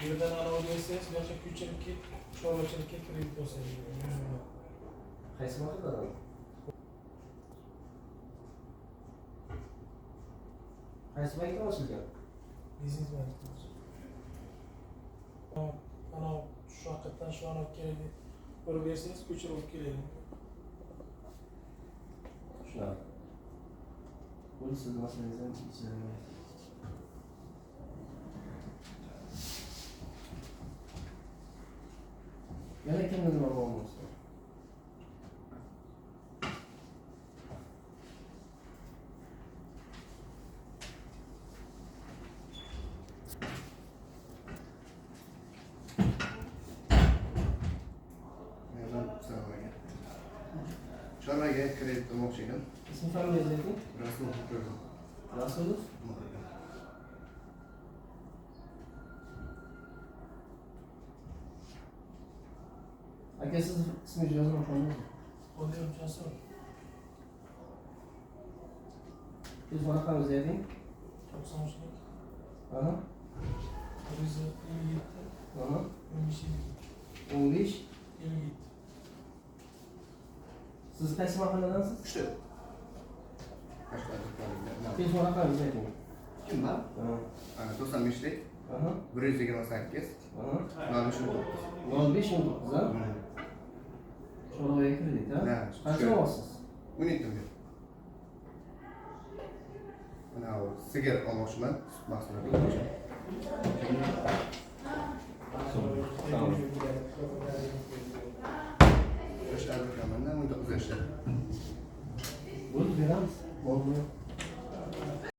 Birden ana ödeyesiniz, gerçi küçülük çorbaçılık kredit olsa gibi. Qaysi vaqtda? Qaysi bankda ochilgan? Biznes bankimiz. Ana şu hakikaten şu an keladi. Ko'rib bersangiz ko'chirib olib keladi. Shunaqa. Bu sizni masalangizdan ichida. Yana kimdir nima bo'lmoqda? Chorvaga kredit olmoqchi edim. Ismi familiyangiz ayting. Rasulov. Rasulov? Aka siz ismingizni yozib qo'yingmi? Qo'ydim Jasur. Telefon raqamingizni ayting. 93lik. Aha. 157. Aha. 15. 15. 57. Siz qaysi mahalladansiz? Uchta. Qashqadaryo. Telefon raqamingizni ayting. Kim man? Aha. 95lik. Aha. 128. Aha. 59. 05 ha? Chorvaga kredit ha? Ha, Qancha olasiz? 17 million. Mana bu sigir olmoqchiman, sut mahsuloti bo'yicha. Yoshlar do'konida 19 yoshda. Bo'lib beramiz. Bo'ldi.